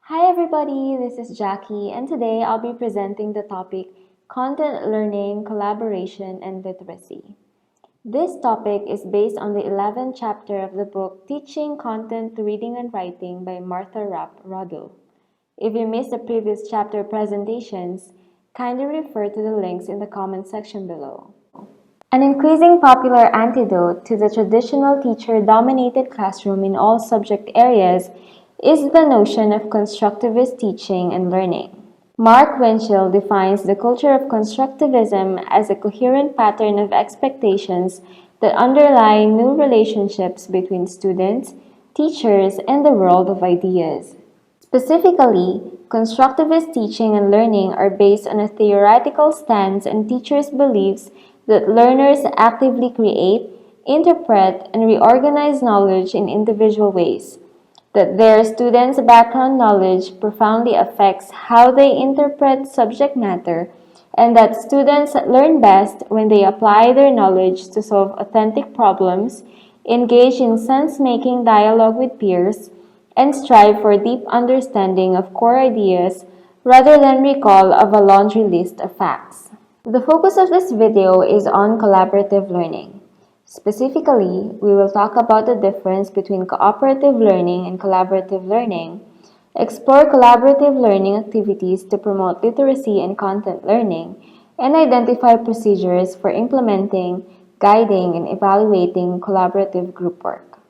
Hi everybody, this is Jackie and today I'll be presenting the topic Content Learning, Collaboration, and Literacy. This topic is based on the 11th chapter of the book Teaching Content Reading and Writing by Martha Rapp Ruddell. If you missed the previous chapter presentations, kindly refer to the links in the comment section below. An increasing popular antidote to the traditional teacher-dominated classroom in all subject areas is the notion of constructivist teaching and learning. Mark Winchell defines the culture of constructivism as a coherent pattern of expectations that underlie new relationships between students, teachers, and the world of ideas. Specifically, constructivist teaching and learning are based on a theoretical stance and teachers' beliefs that learners actively create, interpret, and reorganize knowledge in individual ways, that their students' background knowledge profoundly affects how they interpret subject matter, and that students learn best when they apply their knowledge to solve authentic problems, engage in sense-making dialogue with peers, and strive for deep understanding of core ideas rather than recall of a laundry list of facts. The focus of this video is on collaborative learning. Specifically, we will talk about the difference between cooperative learning and collaborative learning, explore collaborative learning activities to promote literacy and content learning, and identify procedures for implementing, guiding, and evaluating collaborative group work.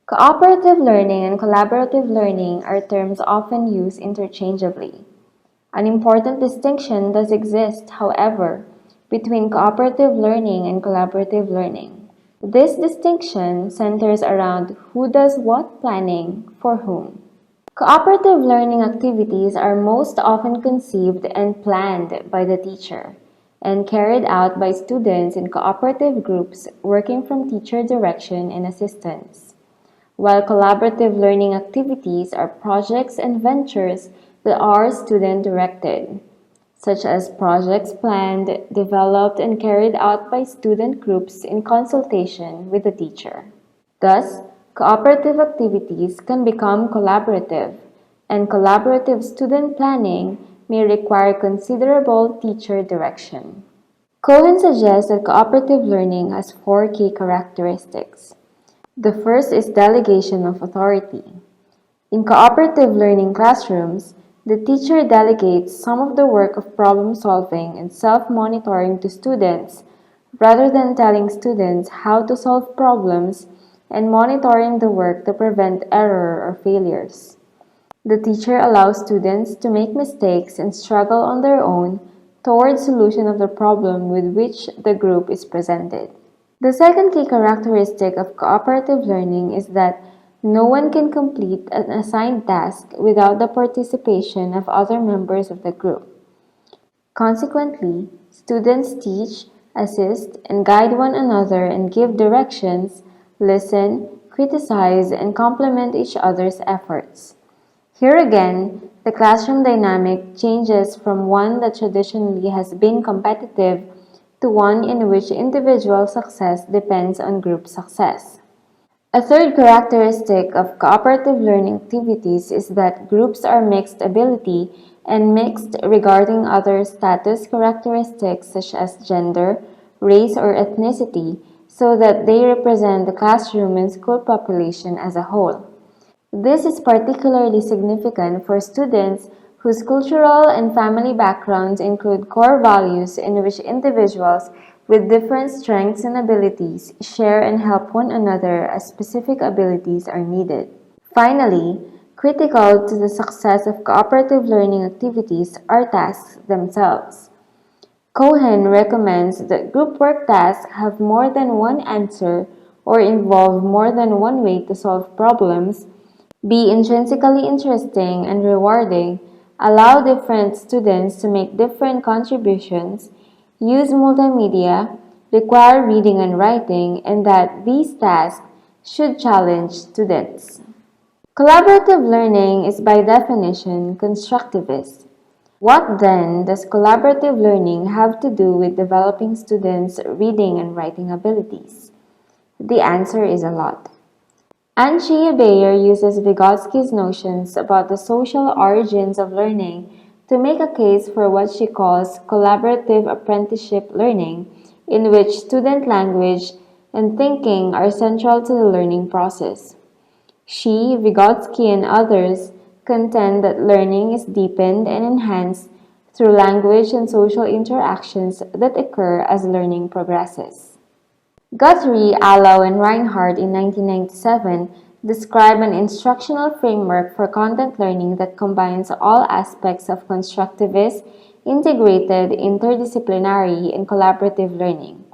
Cooperative learning and collaborative learning are terms often used interchangeably. An important distinction does exist, however, between cooperative learning and collaborative learning. This distinction centers around who does what planning for whom. Cooperative learning activities are most often conceived and planned by the teacher and carried out by students in cooperative groups working from teacher direction and assistance, while collaborative learning activities are projects and ventures that are student-directed, such as projects planned, developed, and carried out by student groups in consultation with the teacher. Thus, cooperative activities can become collaborative, and collaborative student planning may require considerable teacher direction. Cohen suggests that cooperative learning has 4 key characteristics. The first is delegation of authority. In cooperative learning classrooms, the teacher delegates some of the work of problem solving and self-monitoring to students rather than telling students how to solve problems and monitoring the work to prevent error or failures. The teacher allows students to make mistakes and struggle on their own towards solution of the problem with which the group is presented. The second key characteristic of cooperative learning is that no one can complete an assigned task without the participation of other members of the group. Consequently, students teach, assist, and guide one another and give directions, listen, criticize, and complement each other's efforts. Here again, the classroom dynamic changes from one that traditionally has been competitive to one in which individual success depends on group success. A third characteristic of cooperative learning activities is that groups are mixed ability and mixed regarding other status characteristics such as gender, race, or ethnicity, so that they represent the classroom and school population as a whole. This is particularly significant for students whose cultural and family backgrounds include core values in which individuals with different strengths and abilities share and help one another as specific abilities are needed. Finally, critical to the success of cooperative learning activities are tasks themselves. Cohen recommends that group work tasks have more than one answer or involve more than one way to solve problems, be intrinsically interesting and rewarding, allow different students to make different contributions, use multimedia, require reading and writing, and that these tasks should challenge students. Collaborative learning is by definition constructivist. What then does collaborative learning have to do with developing students' reading and writing abilities? The answer is a lot. Angie Bayer uses Vygotsky's notions about the social origins of learning to make a case for what she calls collaborative apprenticeship learning, in which student language and thinking are central to the learning process. She, Vygotsky, and others contend that learning is deepened and enhanced through language and social interactions that occur as learning progresses. Guthrie, Allow, and Reinhardt in 1997 describe an instructional framework for content learning that combines all aspects of constructivist, integrated, interdisciplinary, and collaborative learning.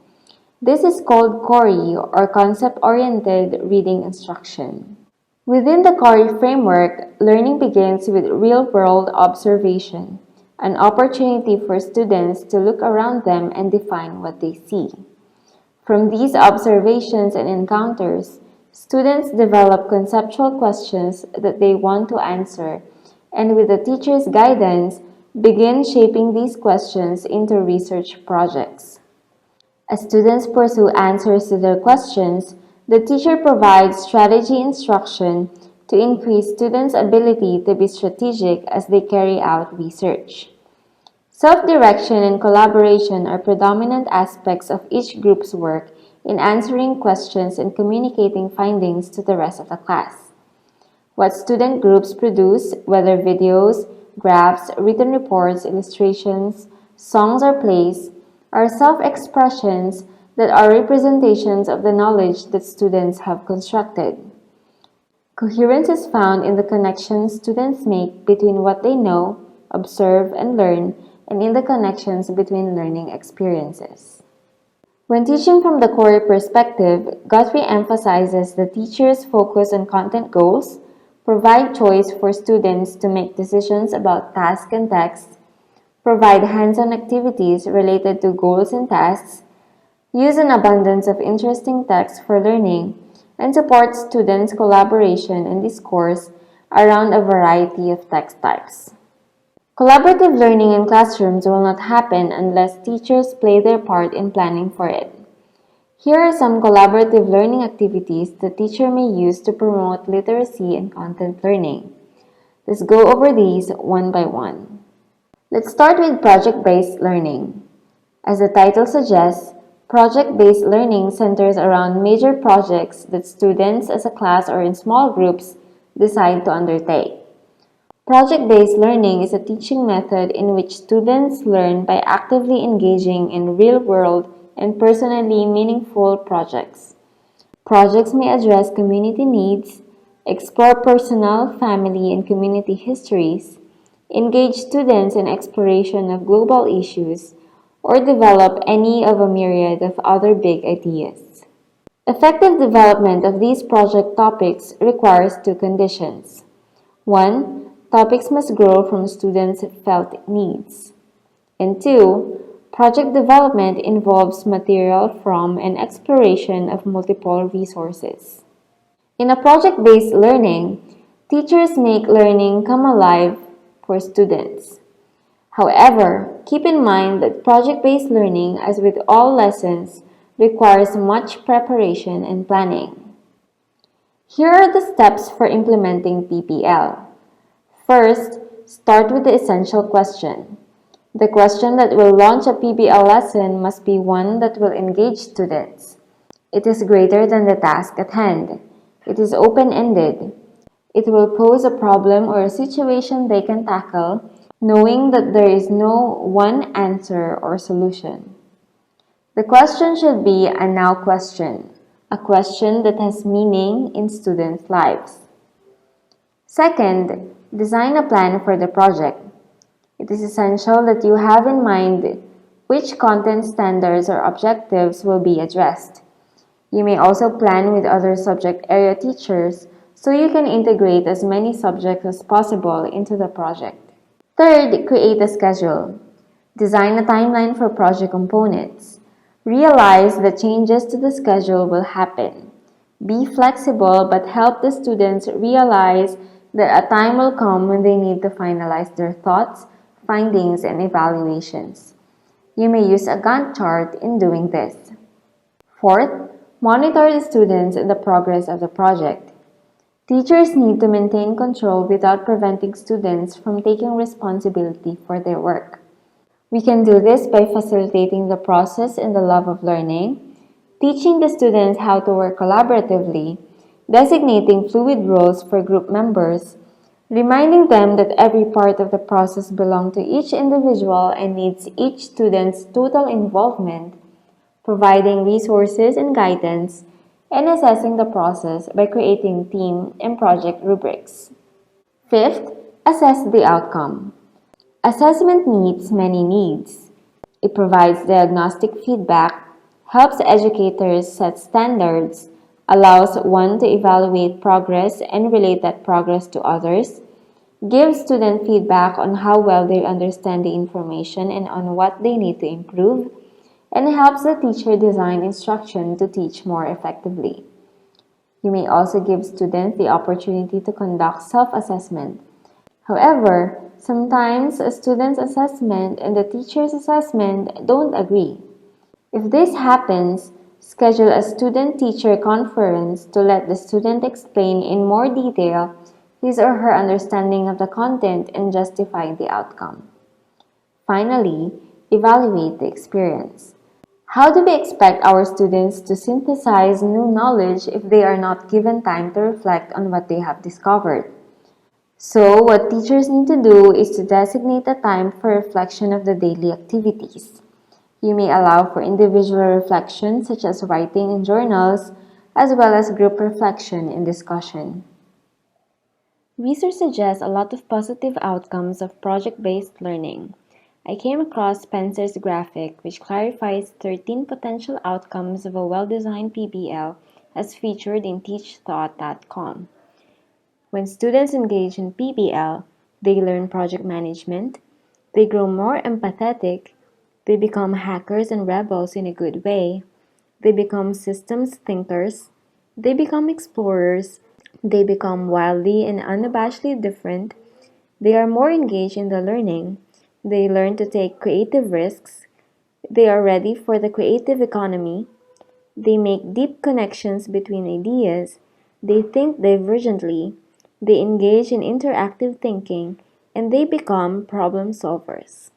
This is called CORI, or Concept-Oriented Reading Instruction. Within the CORI framework, learning begins with real-world observation, an opportunity for students to look around them and define what they see. From these observations and encounters, students develop conceptual questions that they want to answer, and with the teacher's guidance, begin shaping these questions into research projects. As students pursue answers to their questions, the teacher provides strategy instruction to increase students' ability to be strategic as they carry out research. Self-direction and collaboration are predominant aspects of each group's work in answering questions and communicating findings to the rest of the class. What student groups produce, whether videos, graphs, written reports, illustrations, songs, or plays, are self-expressions that are representations of the knowledge that students have constructed. Coherence is found in the connections students make between what they know, observe, and learn, and in the connections between learning experiences. When teaching from the CORI perspective, Guthrie emphasizes the teacher's focus on content goals, provide choice for students to make decisions about tasks and texts, provide hands-on activities related to goals and tasks, use an abundance of interesting texts for learning, and support students' collaboration and discourse around a variety of text types. Collaborative learning in classrooms will not happen unless teachers play their part in planning for it. Here are some collaborative learning activities the teacher may use to promote literacy and content learning. Let's go over these one by one. Let's start with project-based learning. As the title suggests, project-based learning centers around major projects that students as a class or in small groups decide to undertake. Project-based learning is a teaching method in which students learn by actively engaging in real-world and personally meaningful projects. Projects may address community needs, explore personal, family, and community histories, engage students in exploration of global issues, or develop any of a myriad of other big ideas. Effective development of these project topics requires two conditions. 1. Topics must grow from students' felt needs. And 2. Project development involves material from and exploration of multiple resources. In a project-based learning, teachers make learning come alive for students. However, keep in mind that project-based learning, as with all lessons, requires much preparation and planning. Here are the steps for implementing PBL. First, start with the essential question. The question that will launch a PBL lesson must be one that will engage students. It is greater than the task at hand. It is open-ended. It will pose a problem or a situation they can tackle, knowing that there is no one answer or solution. The question should be a now question, a question that has meaning in students' lives. Second, design a plan for the project. It is essential that you have in mind which content standards or objectives will be addressed. You may also plan with other subject area teachers so you can integrate as many subjects as possible into the project. Third, create a schedule. Design a timeline for project components. Realize that changes to the schedule will happen. Be flexible but help the students realize that a time will come when they need to finalize their thoughts, findings, and evaluations. You may use a Gantt chart in doing this. Fourth, monitor the students and the progress of the project. Teachers need to maintain control without preventing students from taking responsibility for their work. We can do this by facilitating the process and the love of learning, teaching the students how to work collaboratively, designating fluid roles for group members, reminding them that every part of the process belongs to each individual and needs each student's total involvement, providing resources and guidance, and assessing the process by creating team and project rubrics. Fifth, assess the outcome. Assessment meets many needs. It provides diagnostic feedback, helps educators set standards, allows one to evaluate progress and relate that progress to others, gives student feedback on how well they understand the information and on what they need to improve, and helps the teacher design instruction to teach more effectively. You may also give students the opportunity to conduct self-assessment. However, sometimes a student's assessment and the teacher's assessment don't agree. If this happens, schedule a student-teacher conference to let the student explain in more detail his or her understanding of the content and justify the outcome. Finally, evaluate the experience. How do we expect our students to synthesize new knowledge if they are not given time to reflect on what they have discovered? So, what teachers need to do is to designate a time for reflection of the daily activities. You may allow for individual reflection, such as writing in journals, as well as group reflection and discussion. Research suggests a lot of positive outcomes of project-based learning. I came across Spencer's graphic, which clarifies 13 potential outcomes of a well-designed PBL as featured in teachthought.com. When students engage in PBL, they learn project management, they grow more empathetic, they become hackers and rebels in a good way, they become systems thinkers, they become explorers, they become wildly and unabashedly different, they are more engaged in the learning, they learn to take creative risks, they are ready for the creative economy, they make deep connections between ideas, they think divergently, they engage in interactive thinking, and they become problem solvers.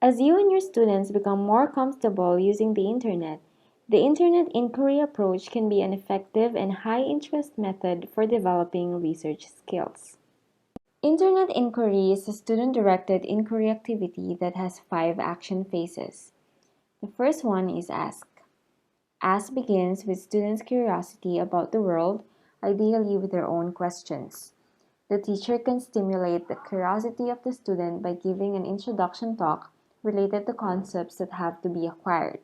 As you and your students become more comfortable using the internet inquiry approach can be an effective and high-interest method for developing research skills. Internet inquiry is a student-directed inquiry activity that has 5 action phases. The first one is ask. Ask begins with students' curiosity about the world, ideally with their own questions. The teacher can stimulate the curiosity of the student by giving an introduction talk related to concepts that have to be acquired.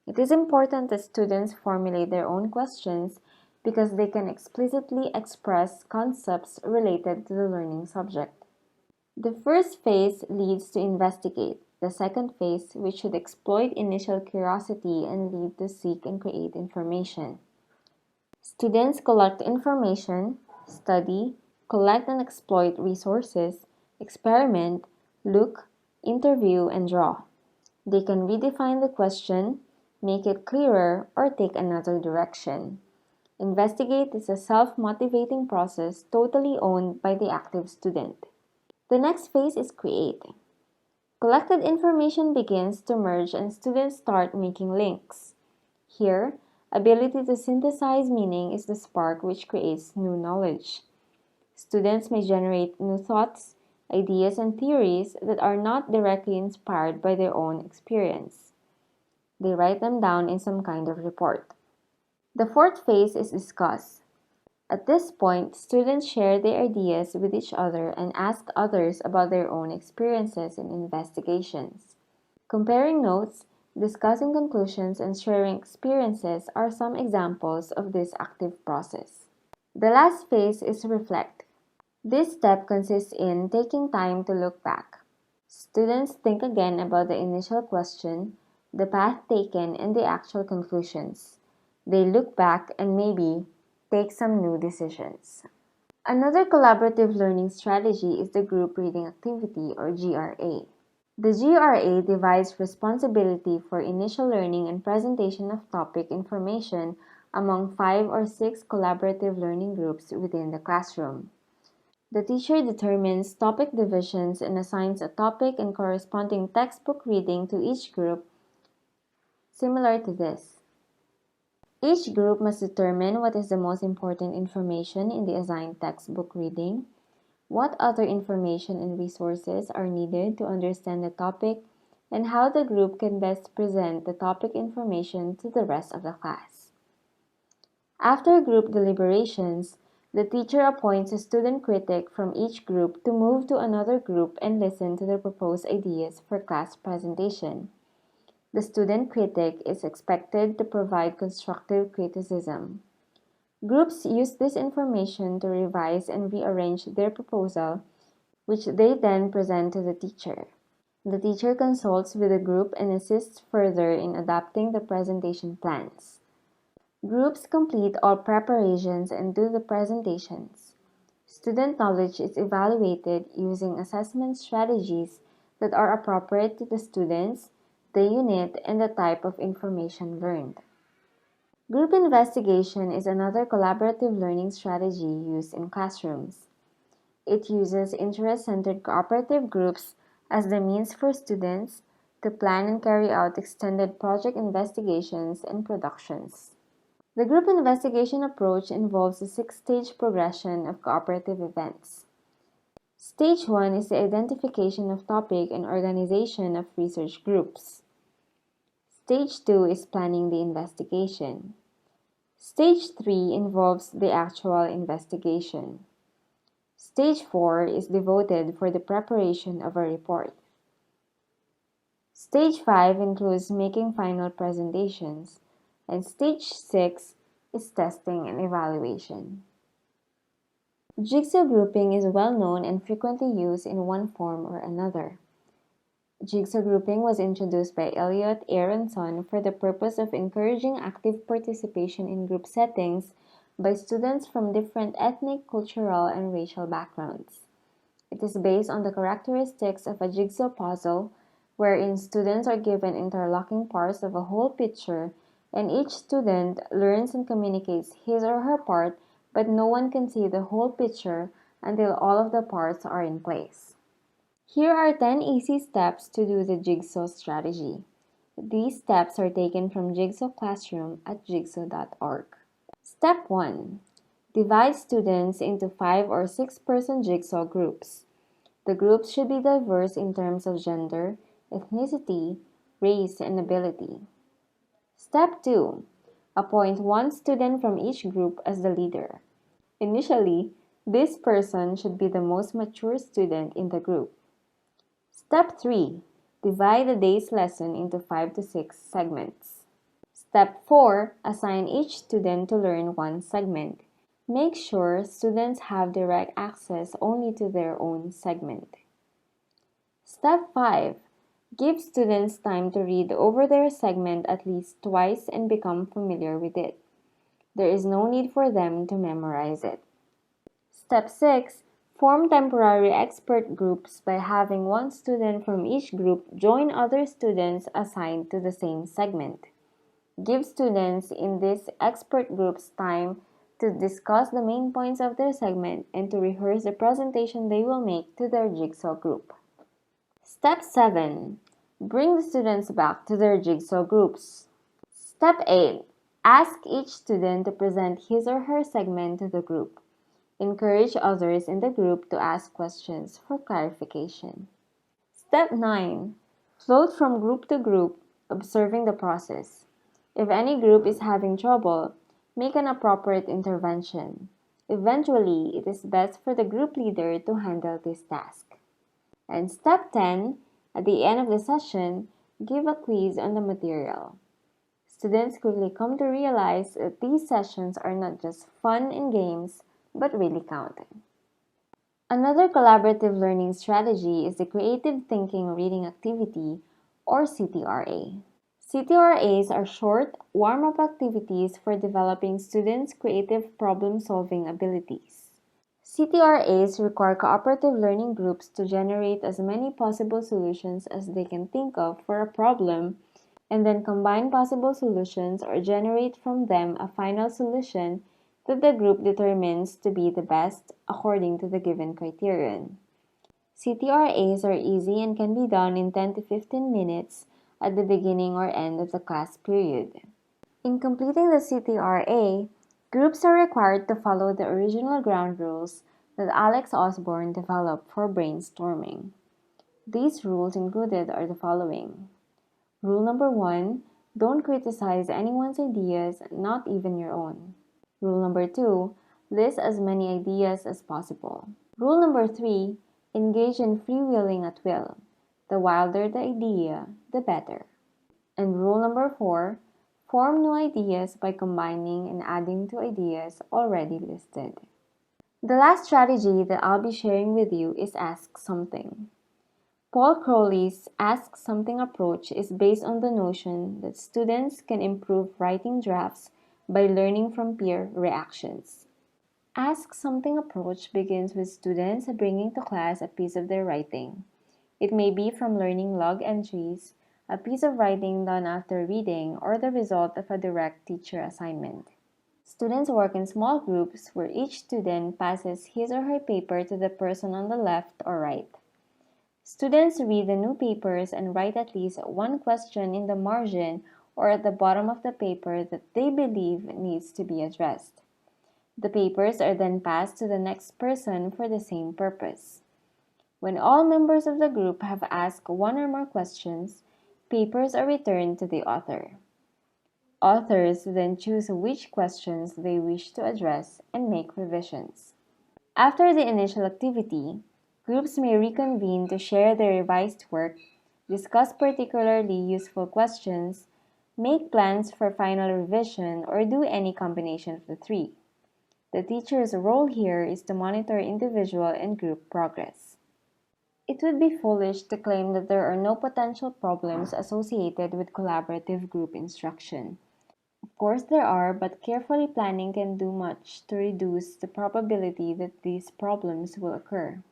It is important that students formulate their own questions because they can explicitly express concepts related to the learning subject. The first phase leads to investigate. The second phase, which should exploit initial curiosity and lead to seek and create information. Students collect information, study, collect and exploit resources, experiment, look, interview, and draw. They can redefine the question, make it clearer, or take another direction. Investigate is a self-motivating process totally owned by the active student. The next phase is create. Collected information begins to merge and students start making links. Here, ability to synthesize meaning is the spark which creates new knowledge. Students may generate new thoughts, ideas, and theories that are not directly inspired by their own experience. They write them down in some kind of report. The fourth phase is discuss. At this point, students share their ideas with each other and ask others about their own experiences and investigations. Comparing notes, discussing conclusions, and sharing experiences are some examples of this active process. The last phase is reflect. This step consists in taking time to look back. Students think again about the initial question, the path taken, and the actual conclusions. They look back and maybe take some new decisions. Another collaborative learning strategy is the group reading activity or GRA. The GRA divides responsibility for initial learning and presentation of topic information among 5 or 6 collaborative learning groups within the classroom. The teacher determines topic divisions and assigns a topic and corresponding textbook reading to each group, similar to this. Each group must determine what is the most important information in the assigned textbook reading, what other information and resources are needed to understand the topic, and how the group can best present the topic information to the rest of the class. After group deliberations, the teacher appoints a student critic from each group to move to another group and listen to the proposed ideas for class presentation. The student critic is expected to provide constructive criticism. Groups use this information to revise and rearrange their proposal, which they then present to the teacher. The teacher consults with the group and assists further in adapting the presentation plans. Groups complete all preparations and do the presentations. Student knowledge is evaluated using assessment strategies that are appropriate to the students, the unit, and the type of information learned. Group investigation is another collaborative learning strategy used in classrooms. It uses interest-centered cooperative groups as the means for students to plan and carry out extended project investigations and productions. The group investigation approach involves a 6-stage progression of cooperative events. Stage 1 is the identification of topic and organization of research groups. Stage 2 is planning the investigation. Stage 3 involves the actual investigation. Stage 4 is devoted for the preparation of a report. Stage 5 includes making final presentations, and Stage 6 is testing and evaluation. Jigsaw grouping is well known and frequently used in one form or another. Jigsaw grouping was introduced by Elliott, Aronson for the purpose of encouraging active participation in group settings by students from different ethnic, cultural, and racial backgrounds. It is based on the characteristics of a jigsaw puzzle, wherein students are given interlocking parts of a whole picture, and each student learns and communicates his or her part, but no one can see the whole picture until all of the parts are in place. Here are 10 easy steps to do the jigsaw strategy. These steps are taken from Jigsaw Classroom at jigsaw.org. Step 1. Divide students into 5 or 6-person jigsaw groups. The groups should be diverse in terms of gender, ethnicity, race, and ability. Step 2. Appoint one student from each group as the leader. Initially, this person should be the most mature student in the group. Step 3. Divide the day's lesson into 5 to 6 segments. Step 4. Assign each student to learn one segment. Make sure students have direct access only to their own segment. Step 5. Give students time to read over their segment at least twice and become familiar with it. There is no need for them to memorize it. Step 6. Form temporary expert groups by having one student from each group join other students assigned to the same segment. Give students in these expert groups time to discuss the main points of their segment and to rehearse the presentation they will make to their jigsaw group. Step 7. Bring the students back to their jigsaw groups. Step 8. Ask each student to present his or her segment to the group. Encourage others in the group to ask questions for clarification. Step 9. Float from group to group, observing the process. If any group is having trouble, make an appropriate intervention. Eventually, it is best for the group leader to handle this task. And Step 10. At the end of the session, give a quiz on the material. Students quickly come to realize that these sessions are not just fun and games, but really count. Another collaborative learning strategy is the Creative Thinking Reading Activity, or CTRA. CTRAs are short, warm-up activities for developing students' creative problem-solving abilities. CTRAs require cooperative learning groups to generate as many possible solutions as they can think of for a problem and then combine possible solutions or generate from them a final solution that the group determines to be the best according to the given criterion. CTRAs are easy and can be done in 10 to 15 minutes at the beginning or end of the class period. In completing the CTRA, groups are required to follow the original ground rules that Alex Osborne developed for brainstorming. These rules included are the following. Rule number 1, don't criticize anyone's ideas, not even your own. Rule number 2, list as many ideas as possible. Rule number 3, engage in freewheeling at will. The wilder the idea, the better. And rule number 4, form new ideas by combining and adding to ideas already listed. The last strategy that I'll be sharing with you is ask something. Paul Crowley's Ask Something approach is based on the notion that students can improve writing drafts by learning from peer reactions. Ask Something approach begins with students bringing to class a piece of their writing. It may be from learning log entries, a piece of writing done after reading, or the result of a direct teacher assignment. Students work in small groups where each student passes his or her paper to the person on the left or right. Students read the new papers and write at least one question in the margin or at the bottom of the paper that they believe needs to be addressed. The papers are then passed to the next person for the same purpose. When all members of the group have asked one or more questions, papers are returned to the author. Authors then choose which questions they wish to address and make revisions. After the initial activity, groups may reconvene to share their revised work, discuss particularly useful questions, make plans for final revision, or do any combination of the three. The teacher's role here is to monitor individual and group progress. It would be foolish to claim that there are no potential problems associated with collaborative group instruction. Of course there are, but carefully planning can do much to reduce the probability that these problems will occur.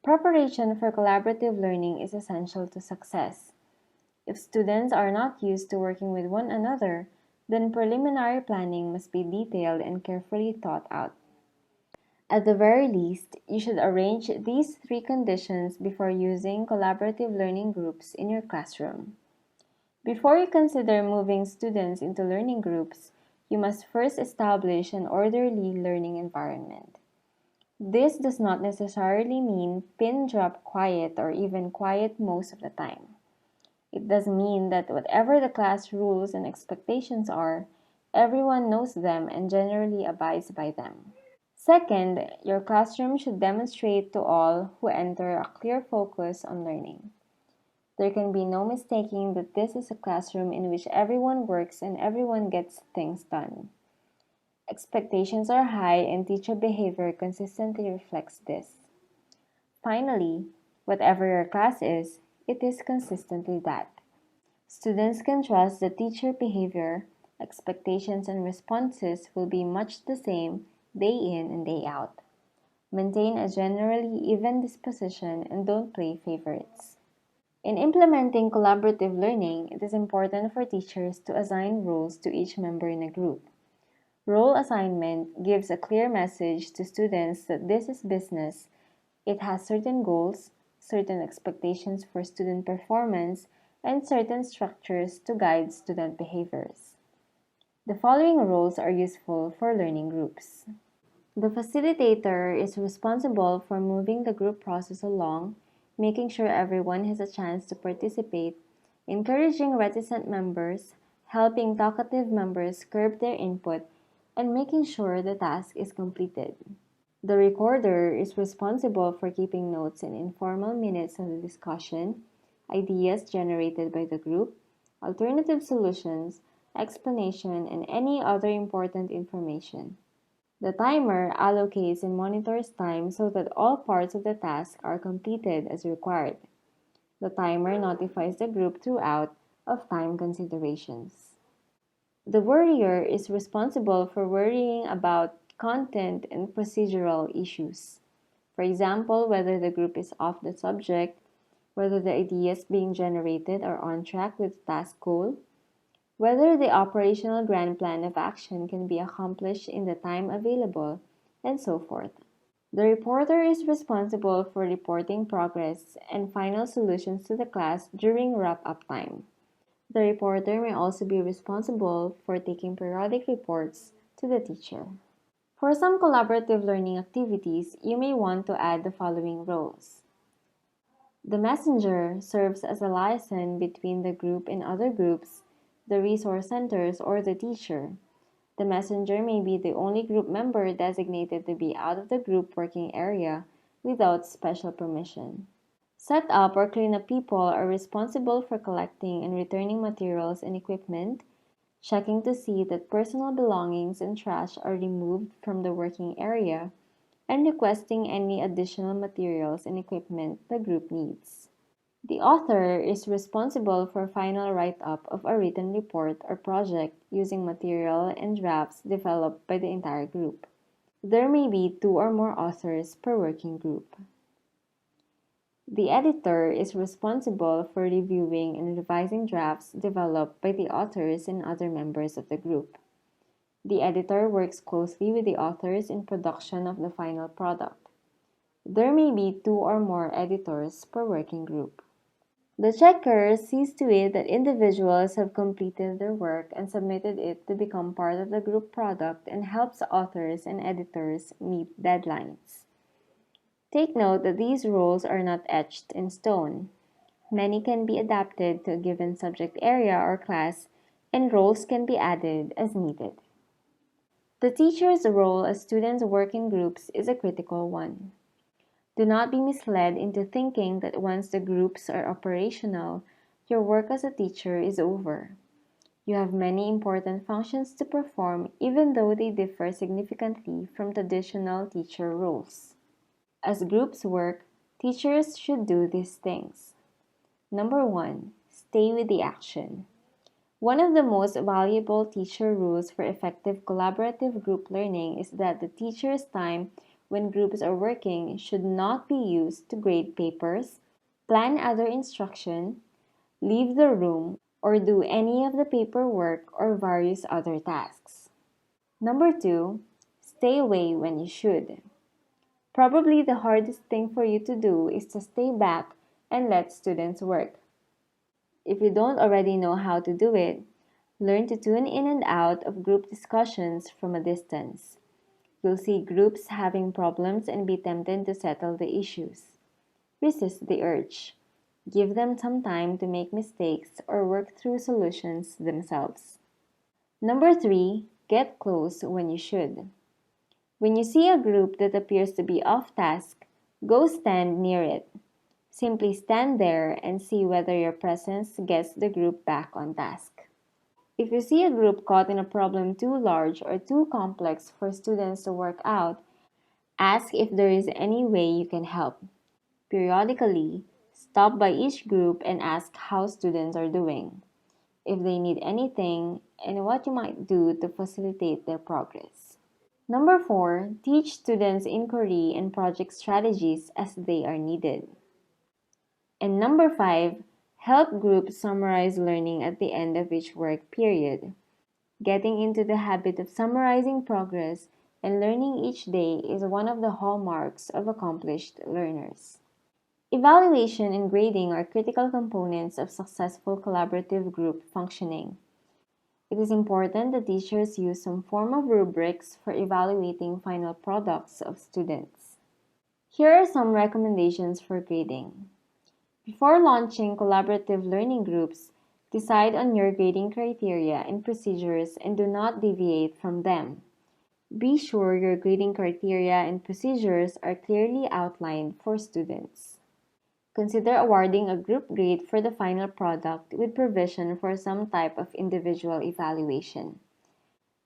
Preparation for collaborative learning is essential to success. If students are not used to working with one another, then preliminary planning must be detailed and carefully thought out. At the very least, you should arrange these three conditions before using collaborative learning groups in your classroom. Before you consider moving students into learning groups, you must first establish an orderly learning environment. This does not necessarily mean pin drop quiet or even quiet most of the time. It does mean that whatever the class rules and expectations are, everyone knows them and generally abides by them. Second, your classroom should demonstrate to all who enter a clear focus on learning. There can be no mistaking that this is a classroom in which everyone works and everyone gets things done. Expectations are high and teacher behavior consistently reflects this. Finally, whatever your class is, it is consistently that. Students can trust that teacher behavior, expectations, and responses will be much the same day in and day out. Maintain a generally even disposition and don't play favorites. In implementing collaborative learning, it is important for teachers to assign roles to each member in a group. Role assignment gives a clear message to students that this is business. It has certain goals, certain expectations for student performance, and certain structures to guide student behaviors. The following roles are useful for learning groups. The facilitator is responsible for moving the group process along, making sure everyone has a chance to participate, encouraging reticent members, helping talkative members curb their input, and making sure the task is completed. The recorder is responsible for keeping notes and informal minutes of the discussion, ideas generated by the group, alternative solutions, explanation, and any other important information. The timer allocates and monitors time so that all parts of the task are completed as required. The timer notifies the group throughout of time considerations. The worrier is responsible for worrying about content and procedural issues. For example, whether the group is off the subject, whether the ideas being generated are on track with the task goal, whether the operational grand plan of action can be accomplished in the time available, and so forth. The reporter is responsible for reporting progress and final solutions to the class during wrap-up time. The reporter may also be responsible for taking periodic reports to the teacher. For some collaborative learning activities, you may want to add the following roles. The messenger serves as a liaison between the group and other groups, the resource centers, or the teacher. The messenger may be the only group member designated to be out of the group working area without special permission. Set up or cleanup people are responsible for collecting and returning materials and equipment, checking to see that personal belongings and trash are removed from the working area, and requesting any additional materials and equipment the group needs. The author is responsible for final write-up of a written report or project using material and drafts developed by the entire group. There may be 2 or more authors per working group. The editor is responsible for reviewing and revising drafts developed by the authors and other members of the group. The editor works closely with the authors in production of the final product. There may be 2 or more editors per working group. The checker sees to it that individuals have completed their work and submitted it to become part of the group product and helps authors and editors meet deadlines. Take note that these roles are not etched in stone. Many can be adapted to a given subject area or class, and roles can be added as needed. The teacher's role as students work in groups is a critical one. Do not be misled into thinking that once the groups are operational, your work as a teacher is over. You have many important functions to perform even though they differ significantly from traditional teacher roles. As groups work, teachers should do these things. Number 1. Stay with the action. One of the most valuable teacher rules for effective collaborative group learning is that the teacher's time when groups are working should not be used to grade papers, plan other instruction, leave the room, or do any of the paperwork or various other tasks. Number 2. Stay away when you should. Probably the hardest thing for you to do is to stay back and let students work. If you don't already know how to do it, learn to tune in and out of group discussions from a distance. You'll see groups having problems and be tempted to settle the issues. Resist the urge. Give them some time to make mistakes or work through solutions themselves. Number 3, get close when you should. When you see a group that appears to be off task, go stand near it. Simply stand there and see whether your presence gets the group back on task. If you see a group caught in a problem too large or too complex for students to work out, ask if there is any way you can help. Periodically, stop by each group and ask how students are doing, if they need anything, and what you might do to facilitate their progress. Number 4, teach students inquiry and project strategies as they are needed. And number 5, help groups summarize learning at the end of each work period. Getting into the habit of summarizing progress and learning each day is one of the hallmarks of accomplished learners. Evaluation and grading are critical components of successful collaborative group functioning. It is important that teachers use some form of rubrics for evaluating final products of students. Here are some recommendations for grading. Before launching collaborative learning groups, decide on your grading criteria and procedures and do not deviate from them. Be sure your grading criteria and procedures are clearly outlined for students. Consider awarding a group grade for the final product with provision for some type of individual evaluation.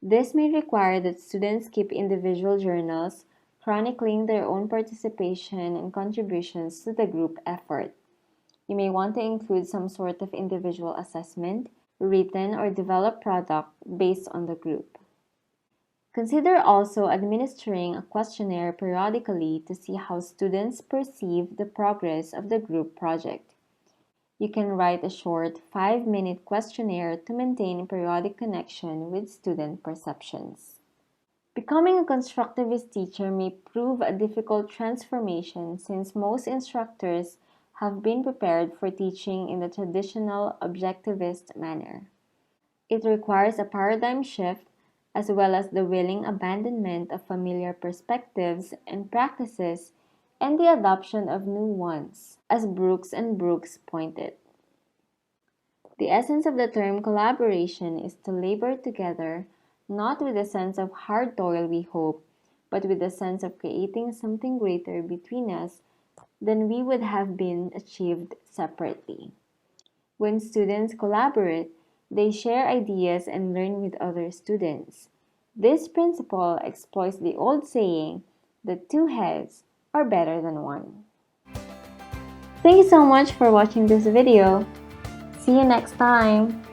This may require that students keep individual journals chronicling their own participation and contributions to the group effort. You may want to include some sort of individual assessment, written or developed product based on the group. Consider also administering a questionnaire periodically to see how students perceive the progress of the group project. You can write a short 5-minute questionnaire to maintain periodic connection with student perceptions. Becoming a constructivist teacher may prove a difficult transformation since most instructors have been prepared for teaching in the traditional objectivist manner. It requires a paradigm shift as well as the willing abandonment of familiar perspectives and practices and the adoption of new ones, as Brooks and Brooks pointed. The essence of the term collaboration is to labor together, not with a sense of hard toil we hope, but with a sense of creating something greater between us than we would have been achieved separately. When students collaborate, they share ideas and learn with other students. This principle exploits the old saying that two heads are better than one. Thank you so much for watching this video. See you next time.